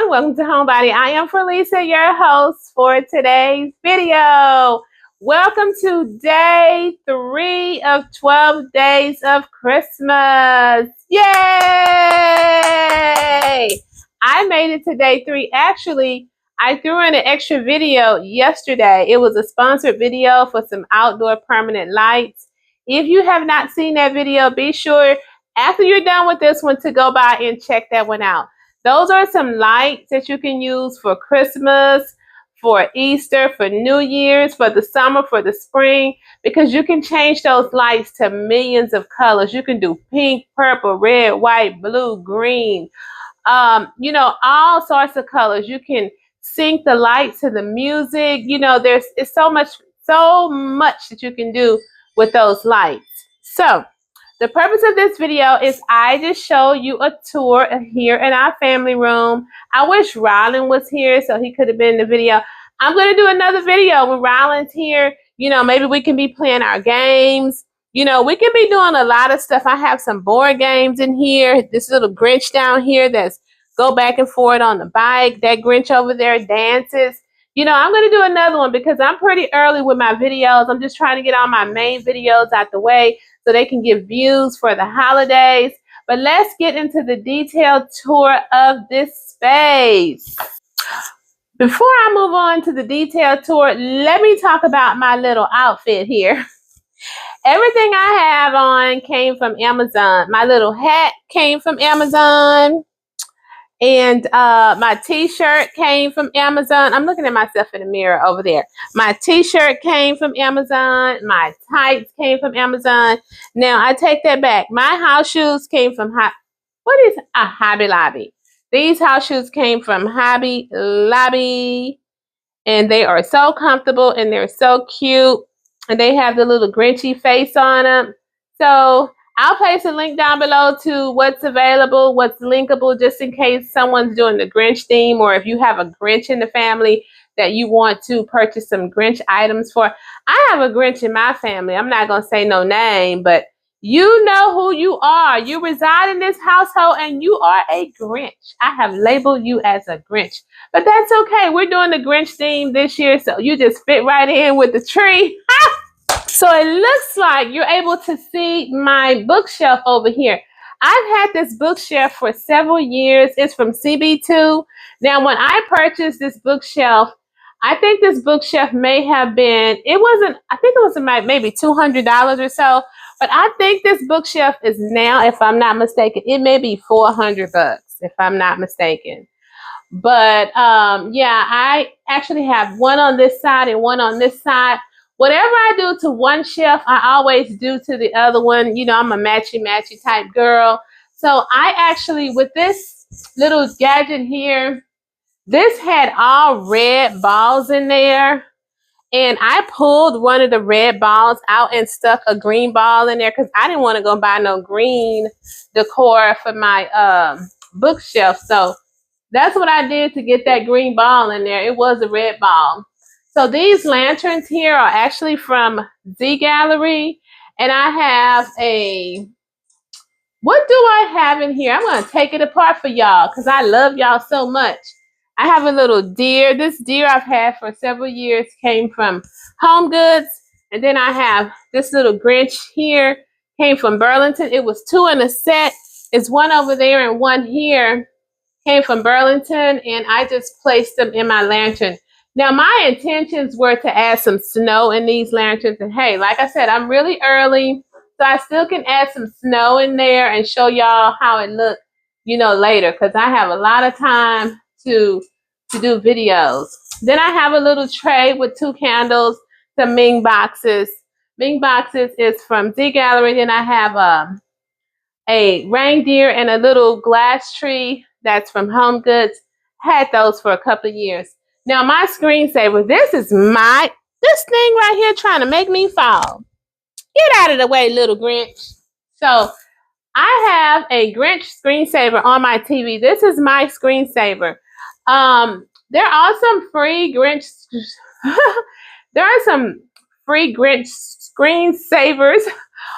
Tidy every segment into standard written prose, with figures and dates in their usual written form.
everyone, welcome to Homebody. I am Felisa, your host for today's video. Welcome to day 3 of 12 days of Christmas. Yay! I made it to day 3. Actually, I threw in an extra video yesterday. It was a sponsored video for some outdoor permanent lights. If you have not seen that video, be sure after you're done with this one to go by and check that one out. Those are some lights that you can use for Christmas, for Easter, for New Year's, for the summer, for the spring, because you can change those lights to millions of colors. You can do pink, purple, red, white, blue, green, all sorts of colors. You can sync the lights to the music. It's so much that you can do with those lights. So the purpose of this video is I just show you a tour here in our family room. I wish Rylan was here so he could have been in the video. I'm going to do another video when Rylan's here. Maybe we can be playing our games. We can be doing a lot of stuff. I have some board games in here. This little Grinch down here that's go back and forth on the bike. That Grinch over there dances. I'm going to do another one because I'm pretty early with my videos. I'm just trying to get all my main videos out the way so they can give views for the holidays. But let's get into the detailed tour of this space. Before I move on to the detailed tour, let me talk about my little outfit here. Everything I have on came from Amazon. My little hat came from Amazon. And my t-shirt came from Amazon. I'm looking at myself in the mirror over there. My t-shirt came from Amazon. My tights came from Amazon. Now, I take that back. My house shoes came from Hobby Lobby. These house shoes came from Hobby Lobby. And they are so comfortable and they're so cute. And they have the little Grinchy face on them. So I'll place a link down below to what's available, what's linkable, just in case someone's doing the Grinch theme, or if you have a Grinch in the family that you want to purchase some Grinch items for. I have a Grinch in my family. I'm not going to say no name, but you know who you are. You reside in this household and you are a Grinch. I have labeled you as a Grinch, but that's okay. We're doing the Grinch theme this year, so you just fit right in with the tree. So it looks like you're able to see my bookshelf over here. I've had this bookshelf for several years. It's from CB2. Now, when I purchased this bookshelf, I think this bookshelf may have been, I think it was maybe $200 or so. But I think this bookshelf is now, if I'm not mistaken, it may be $400 if I'm not mistaken. But yeah, I actually have one on this side and one on this side. Whatever I do to one shelf, I always do to the other one. I'm a matchy-matchy type girl. So I actually, with this little gadget here, this had all red balls in there. And I pulled one of the red balls out and stuck a green ball in there because I didn't want to go buy no green decor for my bookshelf. So that's what I did to get that green ball in there. It was a red ball. So these lanterns here are actually from Z Gallery. And I have what do I have in here? I'm going to take it apart for y'all because I love y'all so much. I have a little deer. This deer I've had for several years came from Home Goods. And then I have this little Grinch here, came from Burlington. It was 2 in a set. It's one over there and one here. Came from Burlington. And I just placed them in my lantern. Now, my intentions were to add some snow in these lanterns. And hey, like I said, I'm really early, so I still can add some snow in there and show y'all how it looked, later, because I have a lot of time to do videos. Then I have a little tray with 2 candles, some Ming boxes. Ming boxes is from Z Gallery. Then I have a reindeer and a little glass tree that's from Home Goods. Had those for a couple of years. Now, my screensaver, this thing right here trying to make me fall. Get out of the way, little Grinch. So, I have a Grinch screensaver on my TV. This is my screensaver. There are some free Grinch, screensavers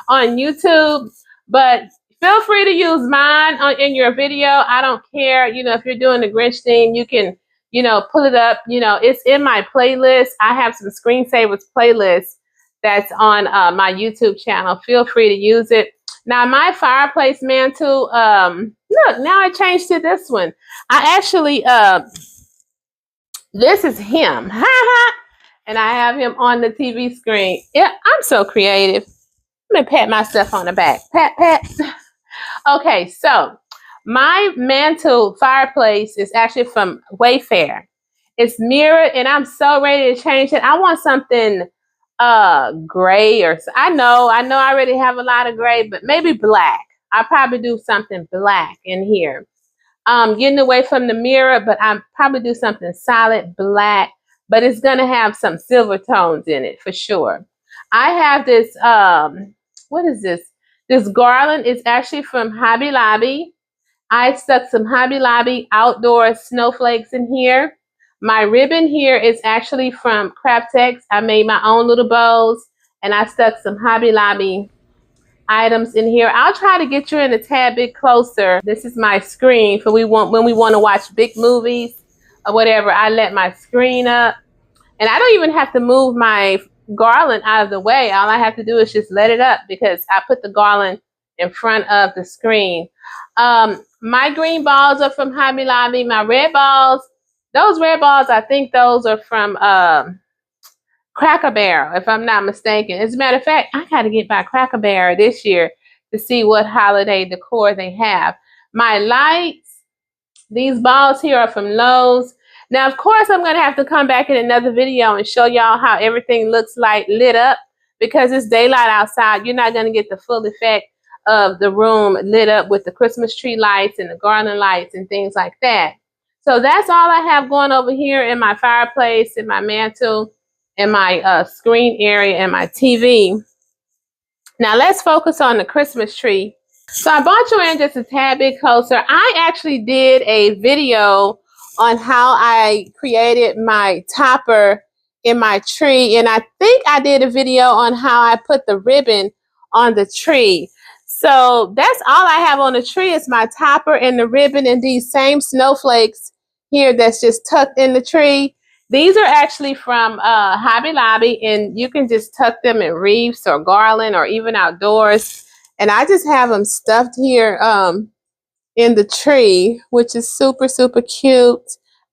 on YouTube, but Feel free to use mine in your video. I don't care. You know, if you're doing the Grinch theme, you can, you know, pull it up. You know, it's in my playlist. I have some screensavers playlists that's on my YouTube channel. Feel free to use it. Now, my fireplace mantle, look, now I changed to this one. I actually, this is him. And I have him on the TV screen. Yeah, I'm so creative. Let me pat myself on the back. Pat, pat. Okay, so my mantle fireplace is actually from Wayfair. It's mirrored, and I'm so ready to change it. I want something gray, or I know I already have a lot of gray, but maybe black. I'll probably do something black in here. Getting away from the mirror, but I'll probably do something solid black, but it's gonna have some silver tones in it for sure. I have this what is this? This garland is actually from Hobby Lobby. I stuck some Hobby Lobby outdoor snowflakes in here. My ribbon here is actually from Craftex. I made my own little bows, and I stuck some Hobby Lobby items in here. I'll try to get you in a tad bit closer. This is my screen for when we want to watch big movies or whatever. I let my screen up, and I don't even have to move my garland out of the way. All I have to do is just let it up because I put the garland in front of the screen. My green balls are from Hobby Lobby. My red balls, those red balls, I think those are from Cracker Barrel, if I'm not mistaken. As a matter of fact, I got to get by Cracker Barrel this year to see what holiday decor they have. My lights, these balls here are from Lowe's. Now, of course, I'm going to have to come back in another video and show y'all how everything looks like lit up because it's daylight outside. You're not going to get the full effect of the room lit up with the Christmas tree lights and the garland lights and things like that. So that's all I have going over here in my fireplace, in my mantle, in my screen area, and my TV. Now let's focus on the Christmas tree. So I brought you in just a tad bit closer. I actually did a video on how I created my topper in my tree, and I think I did a video on how I put the ribbon on the tree. So that's all I have on the tree is my topper and the ribbon and these same snowflakes here that's just tucked in the tree. These are actually from Hobby Lobby, and you can just tuck them in wreaths or garland or even outdoors. And I just have them stuffed here in the tree, which is super, super cute.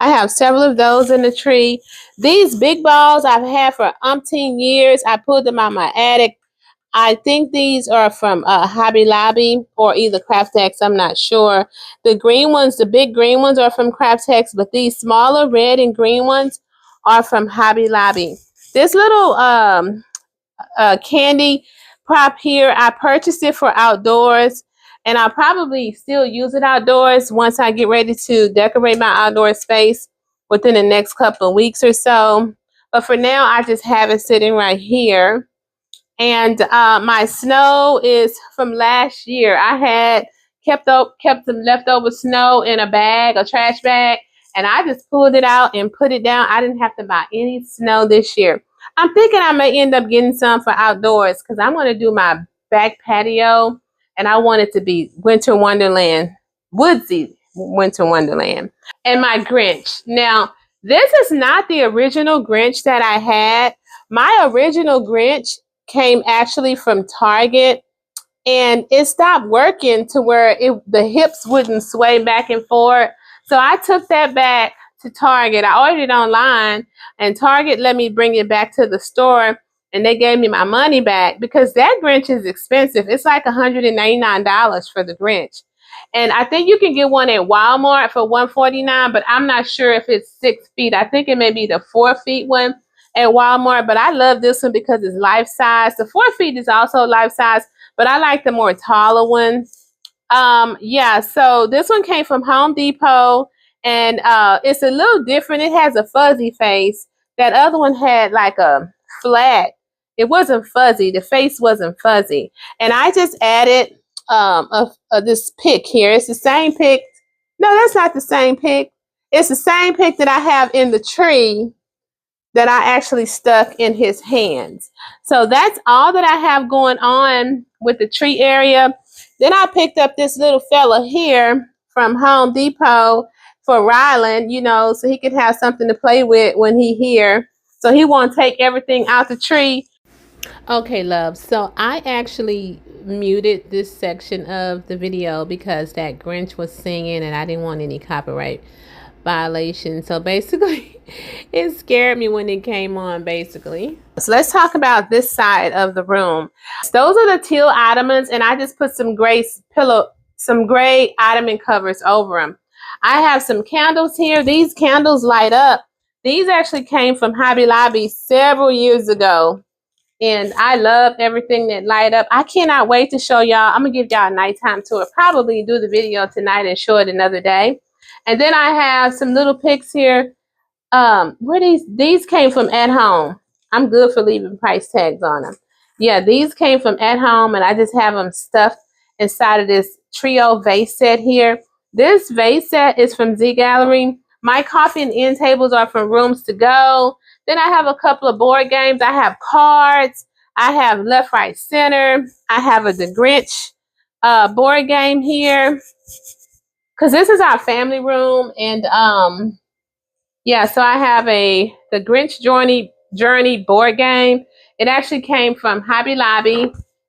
I have several of those in the tree. These big balls I've had for umpteen years. I pulled them out my attic. I think these are from Hobby Lobby or either Craftex. I'm not sure. The green ones, the big green ones are from Craftex, but these smaller red and green ones are from Hobby Lobby. This little candy prop here, I purchased it for outdoors, and I'll probably still use it outdoors once I get ready to decorate my outdoor space within the next couple of weeks or so. But for now, I just have it sitting right here. And my snow is from last year. I had kept some leftover snow in a bag, a trash bag, and I just pulled it out and put it down. I didn't have to buy any snow this year. I'm thinking I may end up getting some for outdoors because I'm going to do my back patio, and I want it to be winter wonderland, woodsy winter wonderland. And my Grinch. Now, this is not the original Grinch that I had. My original Grinch came actually from Target, and it stopped working to where the hips wouldn't sway back and forth. So I took that back to Target. I ordered it online, and Target let me bring it back to the store, and they gave me my money back because that Grinch is expensive. It's like $199 for the Grinch. And I think you can get one at Walmart for $149, but I'm not sure if it's 6 feet. I think it may be the 4 feet one at Walmart, but I love this one because it's life size. The 4 feet is also life size, but I like the more taller one. Yeah, so this one came from Home Depot, and it's a little different. It has a fuzzy face. That other one had like a flat. It wasn't fuzzy. The face wasn't fuzzy. And I just added this pick here. It's the same pick. No, that's not the same pick. It's the same pick that I have in the tree that I actually stuck in his hands. So that's all that I have going on with the tree area. Then I picked up this little fella here from Home Depot for Rylan, you know, so he could have something to play with when he here. So he won't take everything out the tree. Okay, love. So I actually muted this section of the video because that Grinch was singing and I didn't want any copyright violation. So basically, it scared me when it came on, basically. So let's talk about this side of the room. Those are the teal ottomans, and I just put some gray ottoman covers over them. I have some candles here. These candles light up. These actually came from Hobby Lobby several years ago. And I love everything that light up. I cannot wait to show y'all. I'm going to give y'all a nighttime tour. Probably do the video tonight and show it another day. And then I have some little picks here. Where these came from At Home. I'm good for leaving price tags on them. Yeah, these came from At Home, and I just have them stuffed inside of this trio vase set here. This vase set is from Z Gallery. My coffee and end tables are from Rooms to Go. Then I have a couple of board games. I have cards. I have Left, Right, Center. I have the Grinch board game here. Because this is our family room. And yeah, so I have the Grinch Journey board game. It actually came from Hobby Lobby.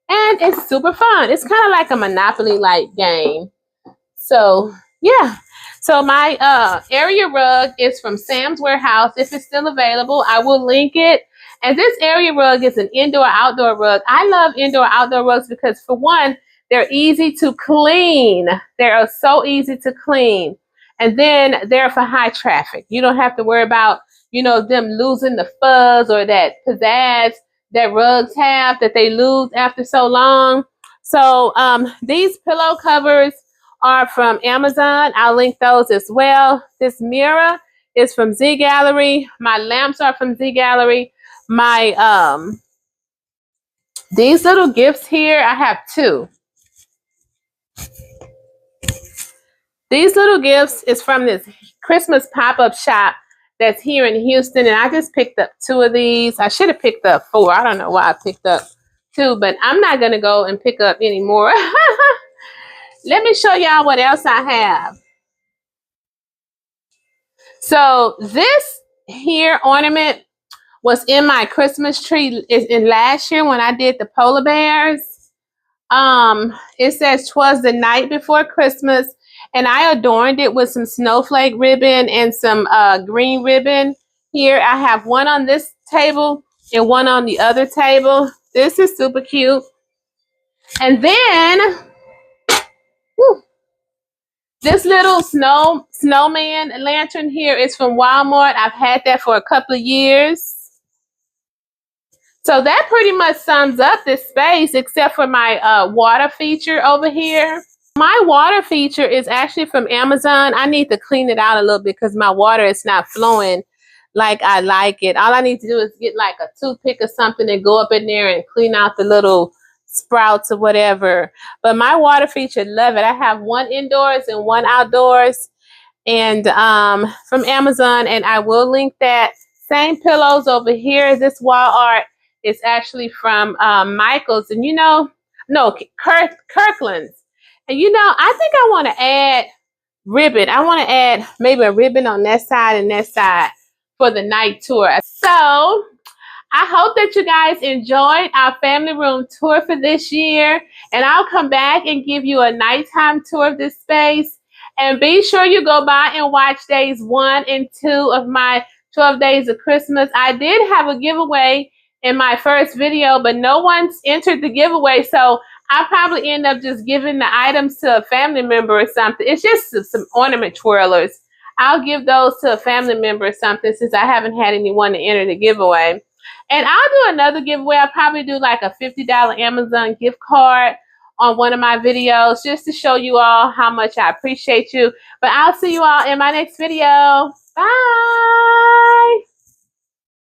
And it's super fun. It's kind of like a Monopoly-like game. So, yeah. So my area rug is from Sam's Warehouse. If it's still available, I will link it. And this area rug is an indoor-outdoor rug. I love indoor-outdoor rugs because, for one, they're easy to clean. They are so easy to clean. And then they're for high traffic. You don't have to worry about, you know, them losing the fuzz or that pizzazz that rugs have that they lose after so long. So these pillow covers are from Amazon. I'll link those as well. This mirror is from Z Gallery. My lamps are from Z Gallery. My these little gifts here, I have two. These little gifts is from this Christmas pop-up shop that's here in Houston, and I just picked up two of these. I should have picked up four. I don't know why I picked up two, but I'm not gonna go and pick up any more. Let me show y'all what else I have. So this here ornament was in my Christmas tree in last year when I did the polar bears. It says 'twas the night before Christmas, and I adorned it with some snowflake ribbon and some green ribbon. Here I have one on this table and one on the other table. This is super cute. And then whew, this little snowman lantern here is from Walmart. I've had that for a couple of years. So that pretty much sums up this space, except for my water feature over here. My water feature is actually from Amazon. I need to clean it out a little bit because my water is not flowing like I like it. All I need to do is get like a toothpick or something and go up in there and clean out the little sprouts or whatever. But my water feature, love it. I have one indoors and one outdoors, and from Amazon, and I will link that. Same pillows over here. This wall art is actually from Michael's, and Kirkland's. And I think I want to add ribbon. I want to add maybe a ribbon on that side and that side for the night tour. So I hope that you guys enjoyed our family room tour for this year. And I'll come back and give you a nighttime tour of this space. And be sure you go by and watch days 1 and 2 of my 12 Days of Christmas. I did have a giveaway in my first video, but no one's entered the giveaway. So I'll probably end up just giving the items to a family member or something. It's just some ornament twirlers. I'll give those to a family member or something since I haven't had anyone to enter the giveaway. And I'll do another giveaway. I'll probably do like a $50 Amazon gift card on one of my videos just to show you all how much I appreciate you. But I'll see you all in my next video. Bye.